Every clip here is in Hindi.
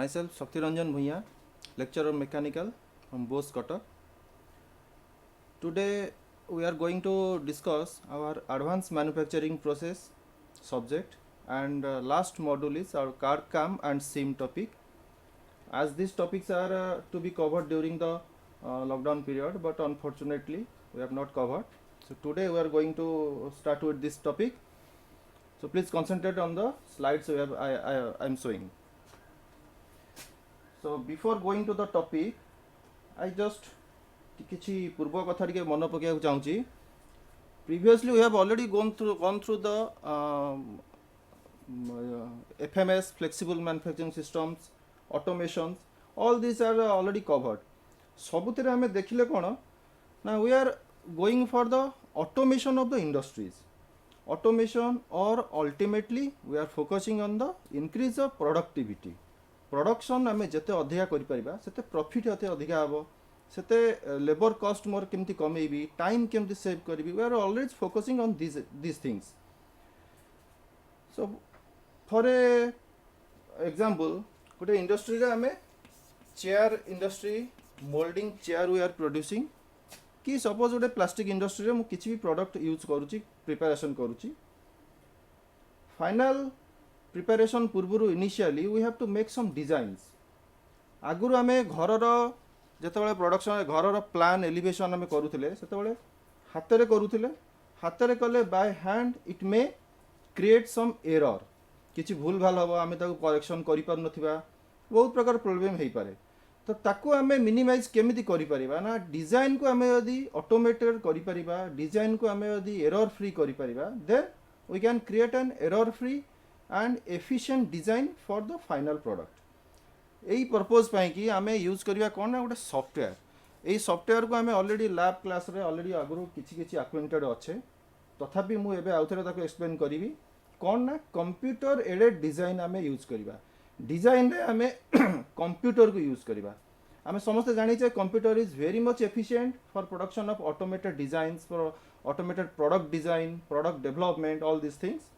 Myself Shaktiranjan Bhuiya, lecturer mechanical from Bose Cutter. Today we are going to discuss our advanced manufacturing process subject, and last module is our car cam and sim topic. As these topics are to be covered during the lockdown period, but unfortunately we have not covered. So today we are going to start with this topic. So please concentrate on the slides I am showing. So before going to the topic, I just କିଛି ପୂର୍ବ କଥା ଟିକେ ମନେ ପକାଇବାକୁ ଚାହୁଁଛି. Previously we have already gone through the FMS, flexible manufacturing systems, automations. All these are already covered. ସବୁଥିରେ ଆମେ ଦେଖିଲେ କ'ଣ ନା we are going for the automation of the industries. Automation, or ultimately we are focusing on the increase of productivity. Production आम जिते अधिका करें से प्रॉफिट ये अधिका हम से लेबर कॉस्ट मोर केमती कमेबी, टाइम केमती सेव करी. We are always focusing on these things. So for example गोटे इंडस्ट्री रे आम chair industry, moulding chair we are producing, कि सपोज गोटे प्लास्टिक इंडस्ट्री रे मु किसी भी प्रोडक्ट यूज करुच्ची, प्रिपेरेसन करुच्ची. फाइनल प्रिपेरेसन पूर्व initially we have to make some designs. आगुरी आम घर जिते प्रोडक्शन घर प्लान एलिवेशन आम करूले से हाथ में करूले, हाथ में कले by hand it may create some error, किसी भूल भाल हम आम करेक्शन कर बहुत प्रकार प्रोब्लेम हो पारे. तो ताकू आम मिनिमाइज केमिति करिपरिबा ना डिजाइन को आम यदि ऑटोमेटेड करिपरिबा, डिजाइन को आम यदि एरर फ्री करिपरिबा, then we can create an error free and efficient design for the final product. यही पर्पज कि आम यूज करवा कौन ना गोटे सॉफ्टवेयर. यही सॉफ्टवेयर को आम ऑलरेडी लैब क्लास रे ऑलरेडी आगु किसी एक्वेंटेड अच्छे, तथापि मुझे आउ थे एक्सप्लेन करी कौन ना कंप्यूटर एडेड डिजाइन आम यूज करवा. डिजाइन रे आम कंप्यूटर को यूज करवा. आम समस्ते जानीचे computer is very much efficient for production of automated designs, for automated product design, product development, all this things.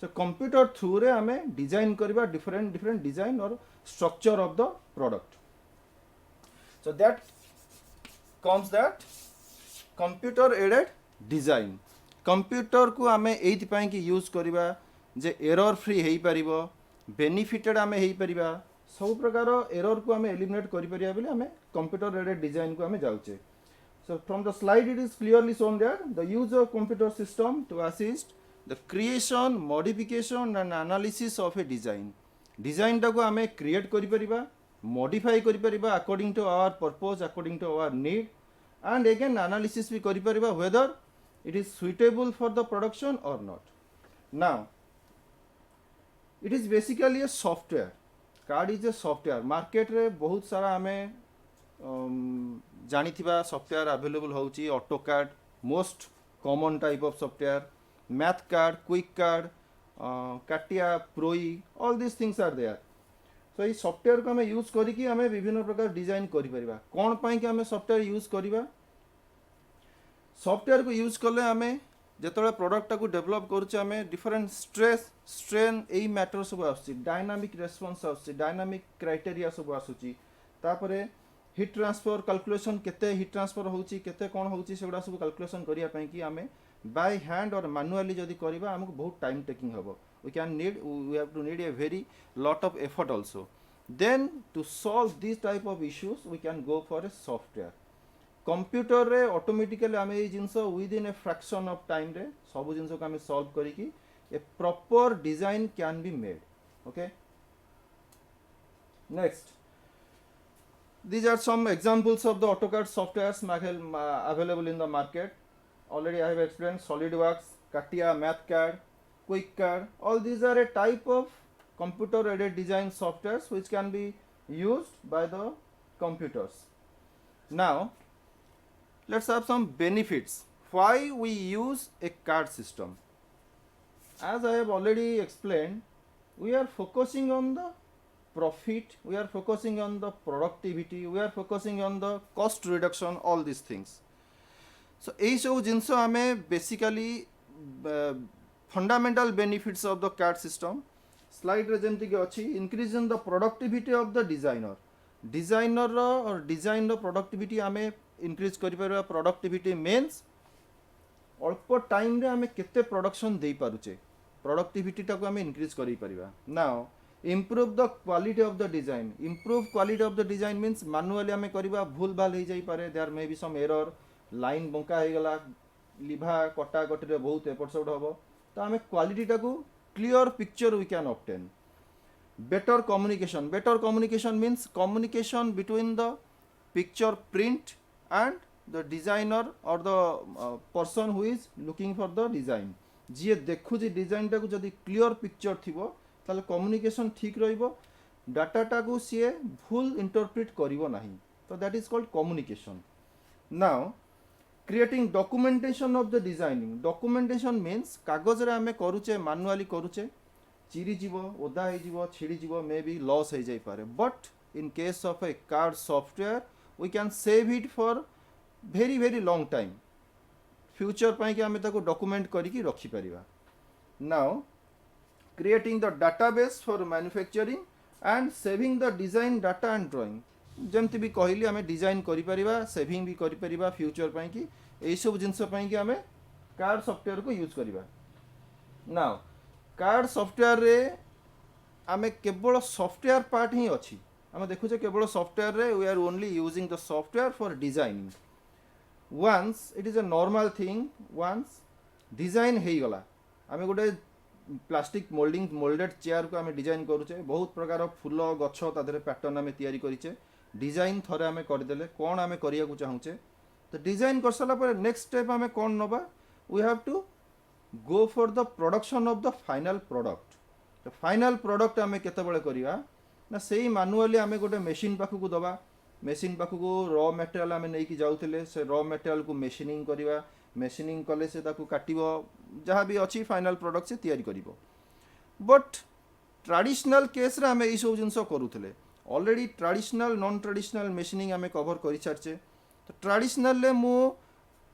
So computer through रे आमे डिजाइन करवा different डिजाइन और structure of the product. So that comes that computer aided design. Computer को आमे एइथि पई कि यूज करवा जे एरर फ्री हेई परिबो, बेनिफिटेड आमे हेई परिबा, सब प्रकार एरर को आमे एलिमिनेट करि परिबा बोली आमे computer aided design को आमे जाउचे. So from the slide it is clearly shown that the use of computer system to assist the creation, modification and analysis of a design. Design टाको आमे क्रिएट करि परिबा, मॉडिफाई करि परिबा according to our purpose, according to our need, and again analysis भी करि परिबा whether it is suitable for the production or not. Now it is basically a software. CAD is a software. Market रे बहुत सारा आमे जानिथिबा सॉफ्टवेयर अवेलेबल होउची. AutoCAD most common type of software, MathCAD, QuickCAD, CATIA, ProE, all these things are there. So ये सॉफ्टवेयर को हमें यूज करिकी हमें विभिन्न प्रकार डिजाइन करि परिबा. कोन पई कि हमें सॉफ्टवेयर यूज करिबा, सॉफ्टवेयर को यूज करले हमें जेतले प्रोडक्ट को डेवलप करूचे हमें डिफरेंट स्ट्रेस स्ट्रेन एई मैटर सब आसुची, डायनामिक रेस्पॉन्स आसुची, डायनामिक क्राइटेरिया सब आसुची. तापरे हिट ट्रांसफर कैलकुलेशन, केते हिट ट्रांसफर होउची, केते कोन होउची, सेगुडा सब कैलकुलेशन करिया पई कि हमें बाय हैंड और मैनुअली जदि करबा हमको बहुत टाइम टेकिंग हबो. We have to need a very lot of effort also. Then to solve this type of issues we can go for a software. Computer रे ऑटोमेटिकली आमे ए जिंस within a fraction of time रे सब जिंस को आमे सॉल्व करिकी a proper design can be made. Okay, next, these are some examples of the AutoCAD softwares available in the market. Already I have explained SolidWorks, CATIA, MathCAD, QuickCAD. All these are a type of computer aided design softwares which can be used by the computers. Now let's have some benefits. Why we use a CAD system? As I have already explained, we are focusing on the profit, we are focusing on the productivity, we are focusing on the cost reduction, all these things. So यही सब जिनस आमे basically fundamental benefits of the CAD system. Slide रे जेमती कि अछि increase in the productivity of the designer और डिजाइन रो प्रोडक्टिविटी आमे इंक्रीज करि परबा प्रोडक्टिविटी मीन्स अल्प टाइम रे आमे केते प्रोडक्शन दे पारुचे प्रोडक्टिविटी टाको आमे इंक्रीज करि परिबा now improve the quality of the design improve quality of the design means manually आमे करबा भूल भाल हो जाई पारे there may be some error line बंका हो गला लिभा कटा कटी रे बहुत एपट सेपट हबो तो आमे क्वालिटी टाको clear picture we can obtain better communication means communication between the picture print and the designer or the person who is looking for the design जी देखु जी डिजाइन टाको जदि क्लियर पिक्चर थिबो ताले कम्युनिकेशन ठीक रहिबो डाटा टाको सी भूल इंटरप्रेट करिवो नाही तो that is called communication now creating documentation of the designing documentation means कागज रे आमे करूचे मैनुअली करूचे चिरी जीव ओदा हो जीव छिड़ी जीव मे बी लॉस हो जाई पारे but in case of a कार्ड software we can save it for very very long time future पाई कि आमे ताको डॉक्यूमेंट करिकी रखी परिबा नाउ creating the database for manufacturing and saving the design data and drawing जमती भी कहली आमे डिजाइन करि परिबा सेविंग भी करि परिबा फ्यूचर पाई कि एई सब जिंस पाई कि आमे कार्ड सॉफ्टवेयर को यूज करिबा नाउ कार्ड सॉफ्टवेयर रे आमे केवल सॉफ्टवेयर पार्ट ही अच्छी आमे देखुचे केवल सॉफ्टवेयर रे we are only using the software for designing once it is a normal thing once design हे गला आमे गोटे प्लास्टिक मोल्डेड चेयर को आमे डिजाइन करूचे बहुत प्रकार फूल गछ तादरे पैटर्न आमे तैयारी करिचे डिजाइन थरे आमे कर देले कोन आमे करिया को चाहूचे तो डिजाइन कर सला पर नेक्स्ट स्टेप आमे कोन नबा we have to go for the production of the final product the final product आमे केते बळे करिया ना सेही मैनुअली आमे गोटे मशीन पाखु को दबा मशीन पाखु को रॉ मटेरियल आमे नै कि जाउथिले से रॉ मटेरियल को मशीनिंग करिवा मशीनिंग कले से ताकू काटिबो जहा भी अछि फाइनल प्रोडक्ट से तैयारी करिवो बट ट्रेडिशनल केस रे आमे ई सब जिंस करूथिले already traditional non traditional machining आमे कवर करि छारचे तो ट्रेडिशनल ले मु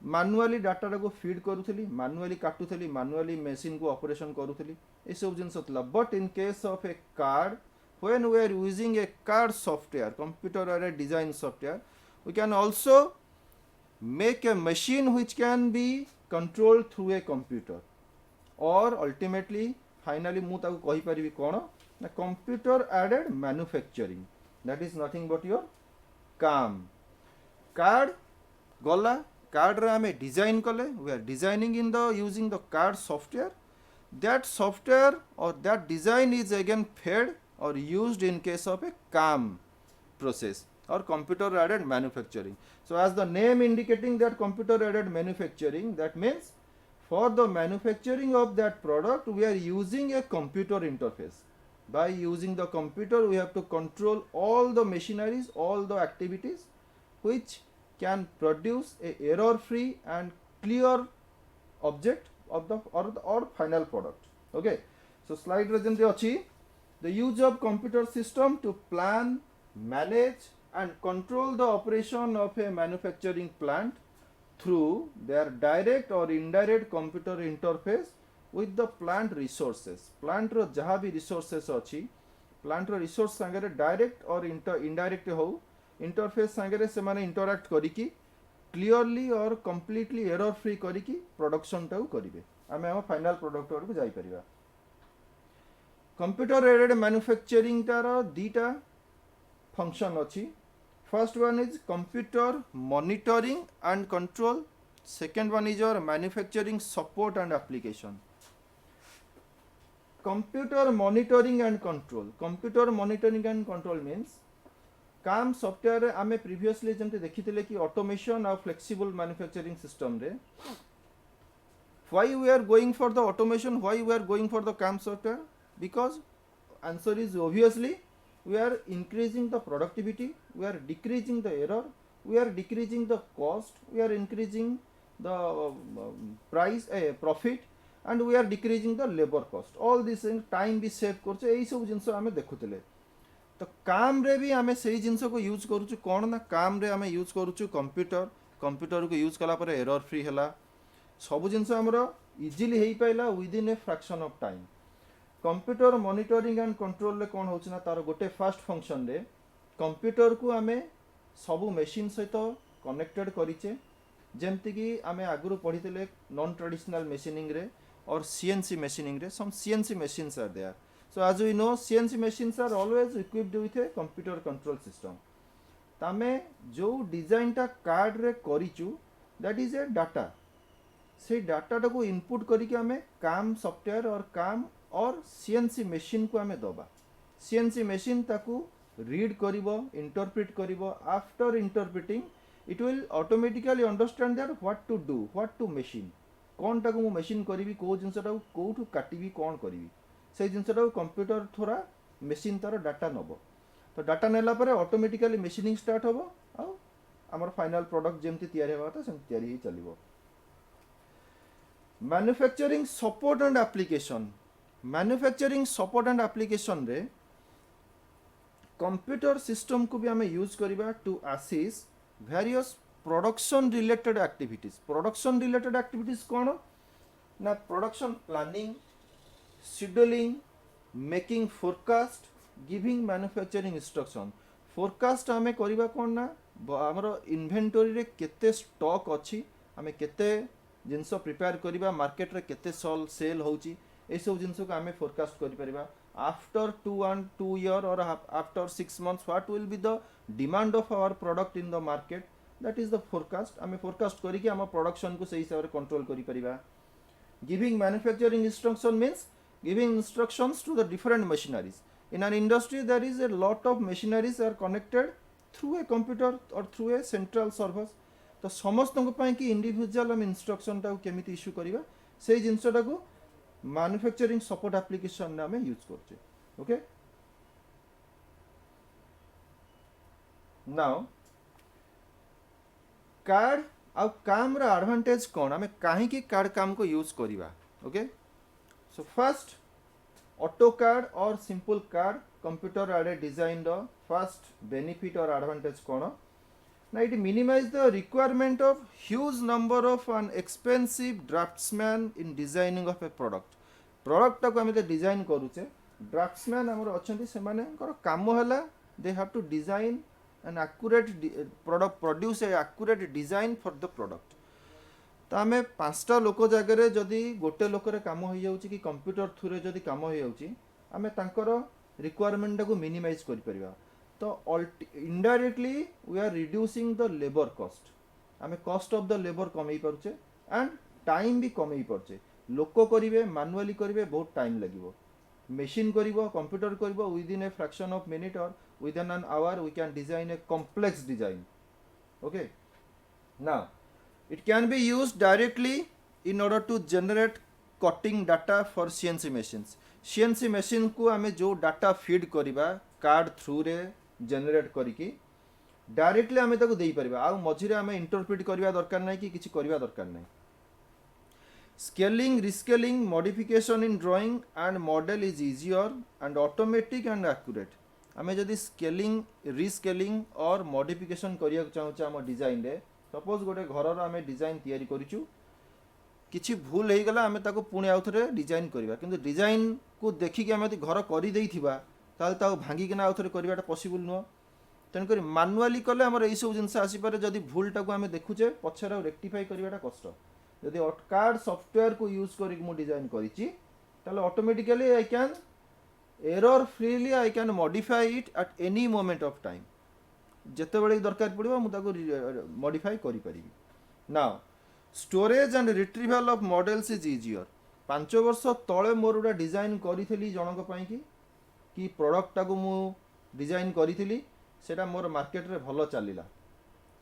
मैनुअली डाटा को फीड करूथली मैनुअली काटुथली मैनुअली मशीन को ऑपरेशन करूथली ए सब जिंस थला but in case of a card when we are using ए कार्ड सॉफ्टवेयर कंप्यूटर और ए design software we can also make a machine which can be controlled through a computer और अल्टीमेटली फाइनली मु ताको कहि परिबी कोन ना computer aided manufacturing that is nothing but your CAM कार्ड गला कार्ड रे आमे डिजाइन कले we are designing in the using the card software that software और that design is again fed और used in case of a CAM process और computer aided manufacturing so as the name indicating that computer aided manufacturing that means for the manufacturing of that product we are using a computer interface by using the computer we have to control all the machineries all the activities which can produce a error free and clear object of the or final product okay so slide रे जेमते अछि the use of computer system to plan manage and control the operation of a manufacturing plant through their direct or indirect computer interface with the plant resources plant ro jaha bhi resources अछि plant ro resource संगे direct or indirect हो इंटरफेस संगे से माने इंटरैक्ट करिकी क्लियरली और कंप्लीटली एरर फ्री करिकी प्रोडक्शन टाउ करिवे आमे हम फाइनल प्रोडक्ट को जाई परिबा कंप्यूटर एडेड मैन्युफैक्चरिंग तार दीटा फंक्शन अछि first one is computer monitoring and control second one is your manufacturing support and application computer monitoring and control means CAM software आमे प्रीवियसली जमते देखिथिले कि ऑटोमेशन और फ्लेक्सिबल मैन्युफैक्चरिंग सिस्टम रे why we are going for the automation why we are going for the CAM software because answer is obviously we are increasing the productivity we are decreasing the error we are decreasing the cost we are increasing the price profit and we are decreasing the labor cost all this in time भी सेव करछ एई सब जिंस आमे देखुतले तो काम रे भी आमे सेही जिंस को यूज करूछु कोन ना काम रे आमे यूज करूछु कंप्यूटर को यूज कला पर एरर फ्री हला सब जिंस हमरो easily hay Pila with in a fraction of time computer monitoring and control रे कौन होछि ना तार गोटे फास्ट फंक्शन रे कंप्यूटर को आमे सबु मशीन सहित कनेक्टेड करिचे जेमति कि आमे आगुरु पढ़ितले नॉन ट्रेडिशनल मशीनिंग रे और सीएनसी मशीनिंग रे सम CNC machines are there. So as we know CNC machines are always equipped with a computer control system. Tame जो डिजाइन टा कार्ड रे करिचु दैट इज ए डाटा से डाटा को इनपुट करके आमे काम सॉफ्टवेयर और काम और सीएनसी मशीन को आमे दबा सीएनसी मशीन ताकू रीड करिवो इंटरप्रेट करिवो after interpreting it will automatically understand that what to do what to machine कौन टाकू मशीन करी कौ जिनसा कौटू काटिबी कौन करी से जिनसा कंप्यूटर थोड़ा मशीन तार डाटा नब तो डाटा नेला परे ऑटोमेटिकली मशीनिंग स्टार्ट होबो आ हमर फाइनल प्रोडक्ट जेमति तयारी हेबा त सेमति तयारी ही चलिबो मैन्युफैक्चरिंग सपोर्ट एंड एप्लीकेशन रे कंप्यूटर सिस्टम को भी हमें यूज करिबा to assist various production related activities कौन ना production planning scheduling making forecast giving manufacturing instruction forecast आमे करिबा कौन ना हमर इन्वेंटरी रे केते स्टॉक अछि आमे केते जिनस प्रिपेयर करिबा मार्केट रे केते सेल होउची ए सब जिनस को आमे फोरकास्ट करि परिबा after 2 year or after 6 months what will be the demand of our product in the market that is the forecast आमे फोरकास्ट करिके हम प्रोडक्शन को सही हिसाब रे कंट्रोल करि परिबा giving manufacturing instruction means giving instructions to the different machineries in an industry there is a lot of machineries are connected through a computer or through a central server तो समस्त कि इंडिविजुअल हम इंस्ट्रक्शन टा केमिति इश्यू करिबा से जिनसटा को मैन्युफैक्चरिंग सपोर्ट एप्लीकेशन में यूज करछे ओके नाउ कार्ड आ काम रा एडवांटेज कोन हमें काहे कि कार्ड काम को यूज करिबा okay so first auto card और सिंपल कार्ड कंप्यूटर आड़े डिजाइन रो फर्स्ट बेनिफिट और advantage cone Now it minimize the requirement of huge number of an expensive draftsman in designing of a product. Product को हमें डिजाइन करूचे ड्राफ्ट्समैन हमर अछंती से माने कर काम हला they have to design an accurate product produce a accurate design for the product. तो हमें पांचटा लोक जगह जदि गोटे लोकरे काम हो जाउची कि कंप्यूटर थ्रू जदि काम हो जाउची हमें तांकर रिक्वायरमेंट को मिनिमाइज करि परिबा तो indirectly we are reducing the labour cost आमे कॉस्ट ऑफ द लेबर कमई पारुचे एंड टाइम भी कमई पारुचे लोक करिवे मैनुअली करिवे बहुत टाइम लागिवो मशीन करिवो कंप्यूटर करिवो within a fraction of minute और within an hour we can design a complex design okay now it can be used directly in order to generate cutting data for CNC machine को आमे जो डाटा फीड करिबा कार्ड थ्रू रे जनरेट करिकी डायरेक्टली आमे ताको देई परिबा आ मझिरे आमे इंटरप्रेट करिबा दरकार नै कि किछि करिबा दरकार नै scaling rescaling modification in drawing and model is easier and automatic and accurate आमे जदी स्केलिंग रिस्केलिंग और मॉडिफिकेशन करिया चाहू छ हम डिजाइन रे सपोज गोटे घर रो आमे डिजाइन तयारी करिचु किछि भूल हे गला आमे ताको पुणी आउथरे डिजाइन करिबा किंतु डिजाइन को देखि के आमे घर करि देइथिबा ताल ताऊ भांगी के ना आउथरे करिवाटा पॉसिबल नुह तेणुक मैनुअली कले आमर यही सब जिनस आसीपे जदि भूलटा को आम देखुचे पछर रेक्टिफाई करवाटा कष्ट जदि कार्ड सॉफ्टवेयर को यूज कर डिजाइन कर automatically I can error freely I can modify it at any moment of time जिते बड़े दरकार पड़ो मुझे मॉडिफाई करी now storage and retrieval of models is easier 5 वर्ष तले मोर गोटा डिजाइन करी जनक कि प्रोडक्टा को मु डिजाइन करी सेटा मोर मार्केट रे भलो चलिला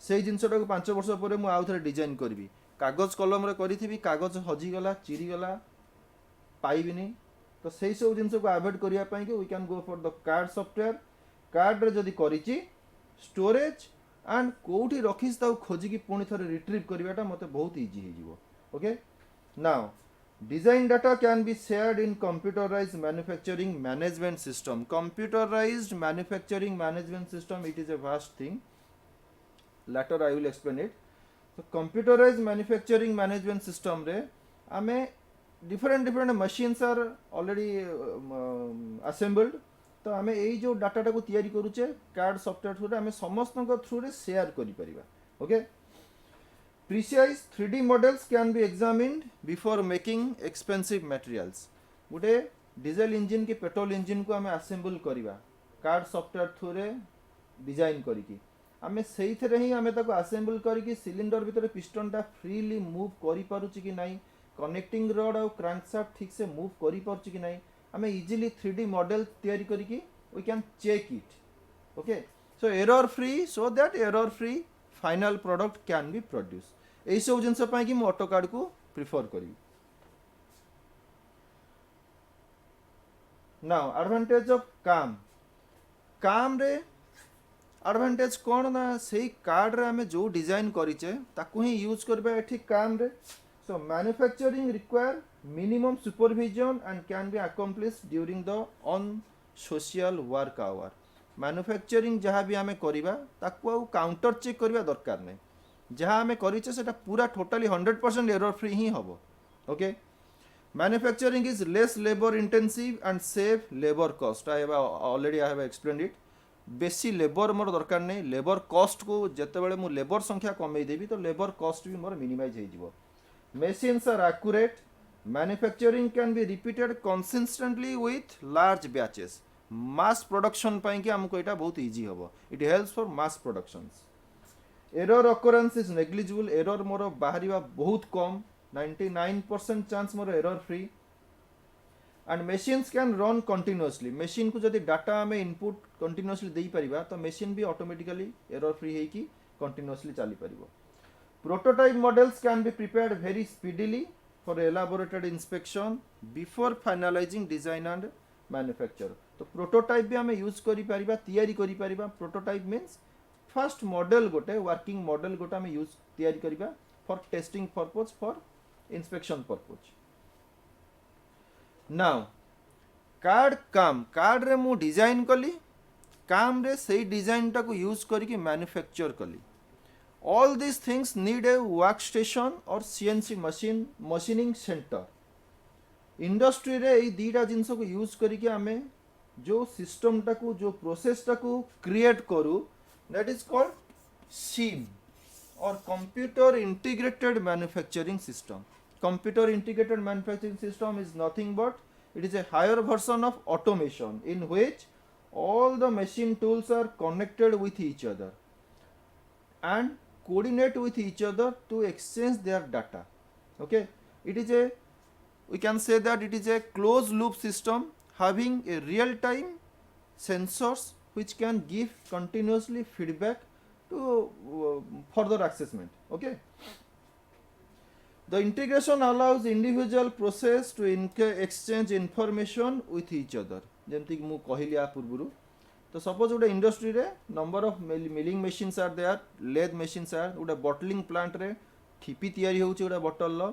से जिनसटा को 5 वर्ष पर मु आउ थे डिजाइन करी कागज कलम रे करी कागज हजिगला चिरीगला पाइबिनी तो सही सब जिनस को अवॉइड करने we can go for the card software card रे जदि करिछि स्टोरेज एंड कोठी रखिस ताऊ खोजिकी पुणी थरे रिट्रीव करवाटा मते बहुत इजी हो जिवो okay now design data can be shared in computerized manufacturing management system computerized manufacturing management system it is a vast thing later I will explain it so computerized manufacturing management system रे आमे different machines are already assembled. तो आमे एई जो डाटा को तैयारी करूचे कार्ड सॉफ्टवेयर थ्रू आमे समस्त थ्रू रे शेयर करि परिबा. Okay. Precise 3D models can be examined before making expensive materials. गोटे डीजल इंजन के पेट्रोल इंजन को आमे असेंबल करिबा कार्ड सॉफ्टवेयर थ्रू रे डिजाइन करिकी आमे सेही थरे ही आमे ताको असेंबल करिकी सिलिंडर भीतर पिस्टन टा फ्रीली मूव करि पारुची कि नाही, कनेक्टिंग रॉड और क्रैंकशाफ्ट ठीक से मूव करि पारुची कि नाही, आमे इजीली 3D मॉडल तैयारी करिकी we can check it. Okay. So error free, so that error free final product can be produce. एई सब जिंस पई कि मु ऑटोकाड को प्रिफर करी. नाउ एडवांटेज ऑफ काम रे एडवांटेज कौन ना से कार्ड रे आमे जो डिजाइन करिचे ताकू ही यूज करबा एठी काम रे. सो manufacturing require minimum supervision and can be accomplished during the on social work hour. Manufacturing जहाँ भी आमे करिबा ताकू आ काउंटर चेक करबा दरकार नै. जहाँ आमे करिचे सेटा पूरा टोटली 100% एरर फ्री ही हबो. Okay. Manufacturing is less labour intensive and save labour cost. I have explained it. बेसी लेबर मोर दरकार नहीं. लेबर कॉस्ट को जिते बड़े मु लेबर संख्या कमे देवी तो लेबर कॉस्ट भी मोर मिनिमाइज हो जिवो. Machines are accurate. Manufacturing can be repeated consistently with large batches. Mass production पाई कि हमको एटा बहुत इजी हबो. It helps for mass productions. Error occurrence is negligible. Error मोर बाहरिबा बहुत कम. 99% चांस मोर error free. And machines can run continuously. Machine को जदि डाटा आम इनपुट कंटिन्यूअसली दे पारिबा तो मशीन भी ऑटोमेटिकली एरर फ्री है कि कंटिन्यूअसली चली पारिबो. Prototype models can be prepared very speedily for elaborated inspection before finalising design and manufacture. तो प्रोटोटाइप भी आम यूज करि पारिबा, तैयारी करि पारिबा. प्रोटोटाइप मीन्स फर्स्ट मॉडल गोटे वर्किंग मॉडल गोटे आम यूज तैयारी करिबा for testing purpose, for inspection purpose. Now कार्ड रे मु डिजाइन कली, काम रे सही डिजाइन टा को यूज करके मैन्युफैक्चर कली. All this things need a work station और सीएनसी मशीनिंग सेंटर. इंडस्ट्री रे ए दीटा जिंस को यूज करके आमे जो सिस्टम टा को जो प्रोसेस टा को क्रिएट करू दैट इज कॉल्ड सीम और computer integrated manufacturing system. Computer integrated manufacturing system is nothing but it is a higher version of automation in which all the machine tools are connected with each other and coordinate with each other to exchange their data. Okay, it is a, we can say that it is a closed loop system having a real time sensors which can give continuously feedback to further assessment. Okay. The integration allows individual process to exchange information with each other. जमती कि मु कहली आ पूर्वरु तो सपोज गोटे इंडस्ट्री रे number of milling machines are there, lathe machines are. गोटे बॉटलिंग प्लांट रे ठिपी तैयारी होउची गोटे बॉटल लो.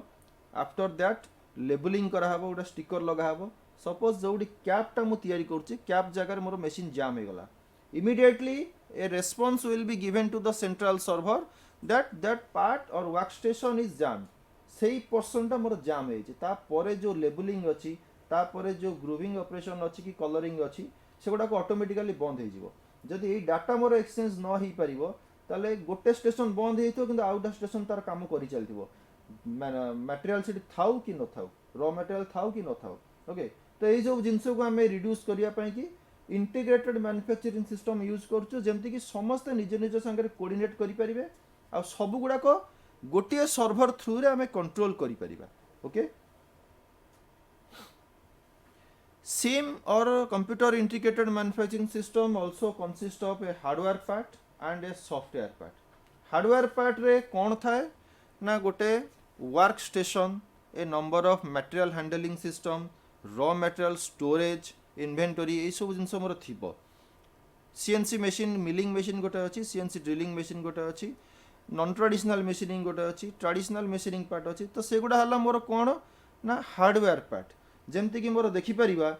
आफ्टर दैट लेबलिंग करा हबो, गोटे स्टिकर लगा हबो. सपोज जोडी कैप टा मु तैयारी करची, कैप जगह मोर मशीन जाम हो गला. Immediately a response will be given to the central server that part और वर्क स्टेशन इज जाम. सेही पर्सनटा मोर जाम होपर जो लेबलिंग अच्छी तापर जो ग्रुविंग ऑपरेशन अच्छी कि कलरिंग अच्छी से गुड़ा ऑटोमेटिकली बंद हो. जदि ये डाटा मोर एक्सचेंज न हो पार ताले गोटे स्टेशन बंद हो आउटा स्टेशन तार काम कर चलती. मटेरियल से थाउ कि न थाउ, रॉ मटेरियल थाउ कि न थाउ. ओके. तो ये सब जिनस को आम रिड्यूस करने कि इंटीग्रेटेड मैन्युफैक्चरिंग सिस्टम यूज करूँ जमती कि समस्त निज निज संगे कोऑर्डिनेट करें आ सब गुड़ाक गोटे सर्वर थ्रू रे आमे कंट्रोल करि परिबा. ओके. सिम और computer integrated manufacturing system also consist of a hardware part and a software part. Hardware part रे कोन थाए ना गोटे work station, a number of material handling system, raw material storage, inventory ए सब जिंस मोर थिबो. सीएनसी मशीन, मिलिंग मशीन गोटे अछि, सीएनसी ड्रिलिंग मशीन गोटे अछि, नॉन ट्रेडिशनल मशीनिंग गोटे अच्छी, ट्रेडिशनल मशीनिंग पार्ट अच्छी. तो से गुड़ा हला मोर कौन ना हार्डवेयर पार्ट. जमती कि मोर देखि परिबा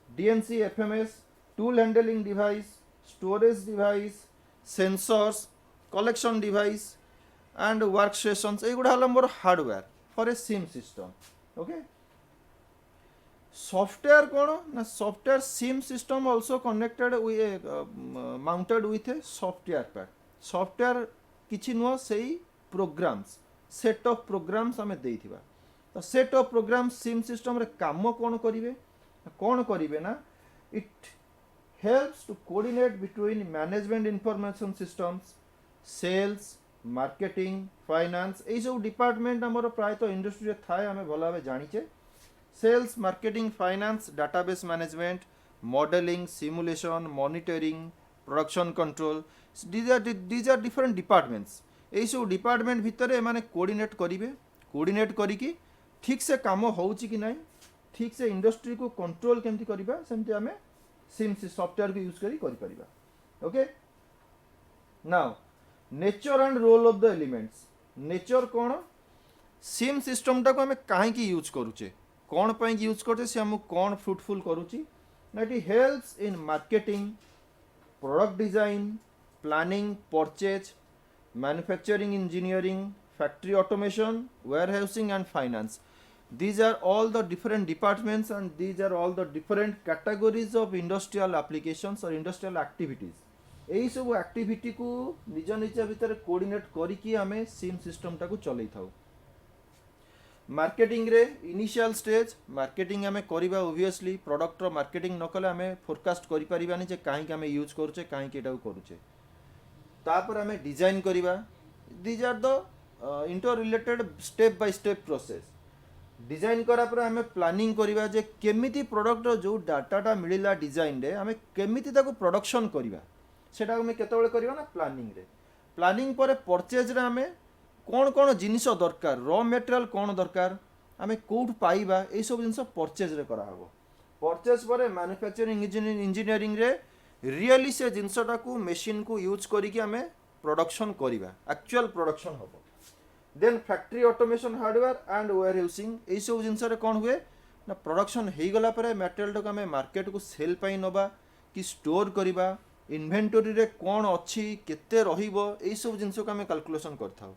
DNC, FMS, tool handling device, storage device, sensors, collection device and work stations ए गुड़ा हला मोर hardware for a CIM system. Okay. Software कौन ना software CIM system also connected mounted with a software pack software किछि नुह से प्रोग्राम्स सेट ऑफ प्रोग्राम्स आम देथिबा तो सेट ऑफ प्रोग्राम्स सिम सिस्टम रे काम कौन करिवे ना it helps to coordinate between management information systems sales marketing finance यही सब डिपार्टमेंट आमर प्रायतः इंडस्ट्री रे थाए आम भल भाव जानिचे sales marketing finance database management modelling simulation monitoring production control these are different departments यही सब डिपार्टमेंट भितर माने कोऑर्डिनेट करिकी ठीक से काम होउची कि नहीं ठीक से इंडस्ट्री को कंट्रोल केमती करिबा सेमती आमे सिम सॉफ्टवेयर को यूज करी परिबा okay now nature and role of the elements nature कौन सिम सिस्टम टाको आमे काहे की यूज करूचे कौन पाई यूज करते से हमको कौन फ्रूटफुल करूची ना it helps in marketing product design planning purchase manufacturing engineering factory automation warehousing and finance these are all the different departments and these are all the different categories of industrial applications or industrial activities यही सब एक्टिविटी को निज निज भितर कोऑर्डिनेट करिकी आमे सिम सिस्टम टाको चलै थाउ मार्केटिंग रे इनिशियल स्टेज मार्केटिंग आमे करिबा ऑब्वियसली प्रोडक्ट रो मार्केटिंग न कले आमे फोरकास्ट करि परिबानी जे काहे के आमे यूज करूचे काहे के एटाको करूचे तापर आमे डिजाइन करिबा these are the interrelated step by step process design करा पर आमे प्लानिंग करिबा जे केमिति प्रोडक्ट रो जो डाटाटा मिलिला डिजाइन रे आमे केमिति ताको प्रोडक्शन करिबा सेटा आमे केतेबेले करिबा ना प्लानिंग रे प्लानिंग पर परचेज रे आमे कौन कौन जिनिस दरकार रॉ मटेरियल कौन दरकार आमे कोठ पाइबा ए सब जिनिस परचेज रे करा हबो परचेज पर मैन्युफैक्चरिंग इंजीनियरिंग रे रियली से जिनिसटा को मशीन को यूज करिकि आमे प्रोडक्शन करिबा एक्चुअल प्रोडक्शन हबो then factory automation hardware and warehousing ए सब जिनिस रे कोन हुए ना प्रोडक्शन हेई गला पर मटेरियल को आमे मार्केट को सेल पाई नबा कि स्टोर करिबा इन्वेंटरी रे कौन अच्छी केते रहिबो ए सब जिनिस को आमे कैलकुलेशन करथाउ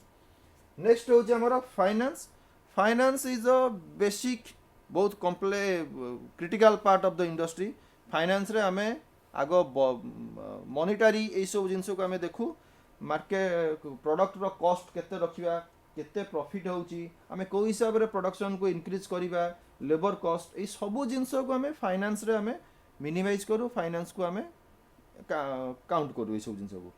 नेक्स्ट हो हमारा finance finance is a basic बहुत critical part of the industry finance रे आमे आगो मॉनिटरी ए सब जिनिस को आमे देखू मार्केट प्रोडक्ट रो कॉस्ट केते रखिबा केते प्रॉफिट होउची आमे को हिसाब रे प्रोडक्शन को इंक्रीज करिबा लेबर कॉस्ट ए सब जिनिस को आमे फाइनेंस रे आमे मिनिमाइज करू फाइनेंस को आमे काउंट करू ए सब जिनिस को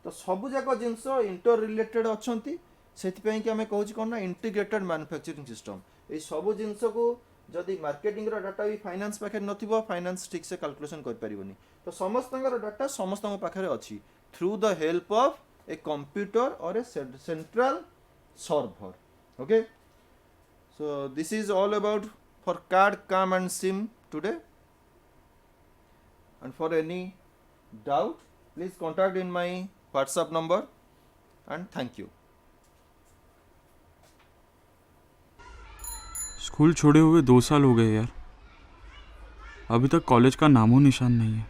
तो सब जाक जिनिस इंटर रिलेटेड अछंती सेतिपई कि आमे कहूची कोन ना इंटीग्रेटेड मैन्युफैक्चरिंग सिस्टम ए सब जिनिस को जदि मार्केटिंग रो डाटा भी फाइनेंस पाखे नथिबो फाइनेंस ठीक से कैलकुलेशन कर परिबोनी तो समस्तंगर डाटा समस्तंग पाखे अछि through the help of a computer और a central server okay so this is all about for card CAM and SIM today and for any doubt please contact in my WhatsApp number and thank you school छोड़े हुए 2 साल हो गए यार अभी तक कॉलेज का नामो निशान नहीं है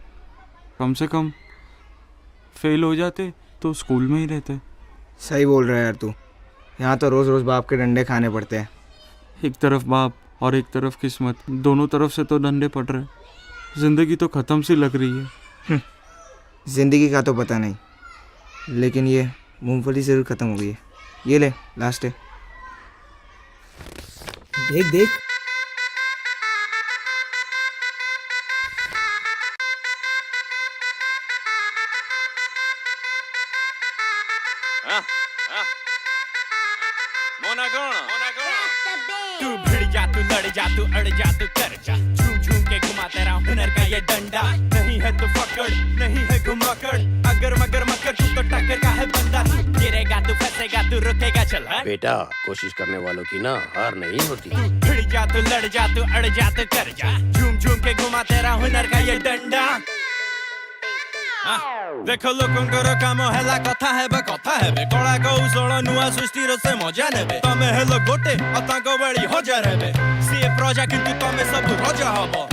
कम से कम फेल हो जाते तो स्कूल में ही रहते सही बोल रहा है यार तू यहाँ तो रोज़ रोज़ बाप के डंडे खाने पड़ते हैं एक तरफ बाप और एक तरफ किस्मत दोनों तरफ से तो डंडे पड़ रहे ज़िंदगी तो ख़त्म सी लग रही है ज़िंदगी का तो पता नहीं लेकिन ये मूंगफली ज़रूर ख़त्म हो गई है ये ले लास्ट है देख देख तू भिड़ जा तू लड़ जा तू अड़ जा तू कर जा झूम झूम के घुमा तेरा हुनर का ये डंडा नहीं है तो पकड़ नहीं है घुमाकड़ अगर मगर मकर तू तो टक्कर का है बंदा तू गिरेगा तू फंसेगा तू रुकेगा चल बेटा कोशिश करने वालों की ना हार नहीं होती भिड़ जा तू लड़ जा तू अड़ जा तू कर जा झूम झूम के घुमा तेरा हुनर का ये डंडा देखो लोकंकर काम हैला कथा हेबे कला कौशल नुआ सृष्टिर से मजा नेबे तमे हेलो गोटे अतांक बळी हजार हेबे से प्रजा किंतु तमे सब रजा हबो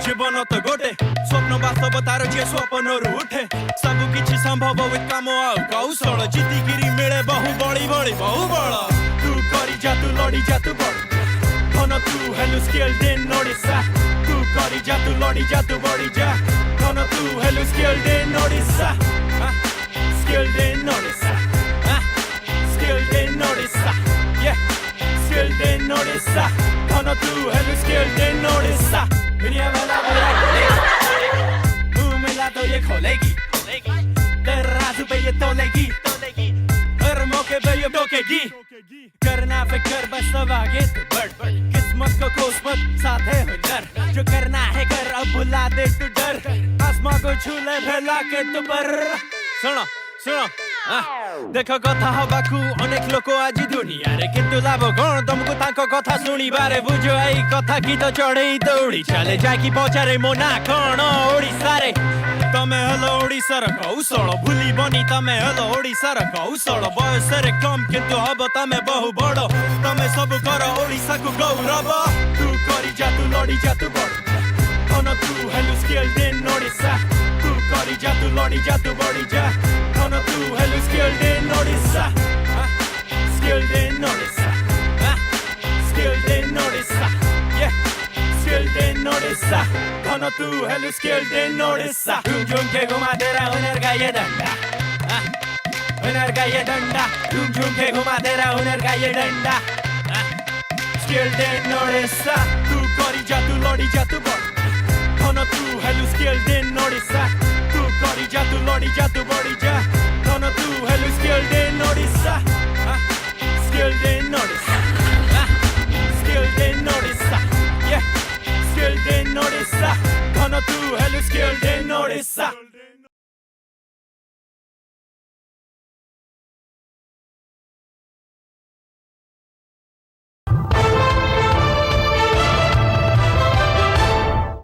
जीवन तो गोटे स्वप्न वास्तव तार जे स्वप्न रु उठे सब किछि संभव विथ काम आ कौशल जीती गिरी मिले बहु बळी बहु बळ तू करी जा तू लड़ी जा तू बड़ ଧନ ତୁ ହେଲୁ skilled in ଓଡ଼ିଶା ତୁ କରି ଯା ତୁ ଲଢି ଯା ତୁ ବଢି ଯା ଧନ ତୁ ହେଲୁ skilled in Odisha skilled in Odisha skilled in Odisha yeah skilled in Odisha ଧନ ତୁ ହେଲୁ skilled in ଓଡ଼ିଶା दुनिया वाला बुरा मुंह मिला तो ये खोलेगी तेरा राज पे ये तोलेगी हर मौके पे ये टोकेगी करना फिक्र बस अब आगे तो बढ़ किस्मत को कोस मत साथ है हुनर जो करना है कर अब भुला दे तू डर आसमां को छू ले फैला के तू पर सुनो सुनो देखो कथा हबाकू अनेक लोक आज दुनिया रे किंतु लाभ कौन तुमको तांको कथा सुनी बारे बुझो एई कथा की तो चढ़ई दौड़ी चले जाकी पचारे मो ना कौन ओडिसा रे तमे हलो ओडिसार कौशल भूली बनी तमे हलो ओडिसार कौशल बयस रे कम किंतु हब तमे बहु बड़ तमे सब कर ओडिसा को गौरव तू करी जा तू लड़ी जा तू बड़ धन तू हेलु skilled in ओडिसा तू करी जा तू लड़ी जा तू बड़ी जा धन तू हेलु skilled in Odisha skilled in Odisha skilled in Odisha yeah skilled in Odisha धन तू हेलु skilled in ओडिसा झूम के घुमा तेरा हुनर का ये डंडा हुनर का ये डंडा झूम के घुमा तेरा हुनर का ये डंडा skilled in ओडिसा तू करी जा तू लड़ी जा तू बड़ धन तू हेलु skilled in ओडिसा तू करी जा तू लड़ी जा तू बड़ी जा धन तू हेलु skilled in Odisha skilled in Odisha skilled in Odisha yeah skilled in Odisha धन तू हेलु skilled in ओडिसा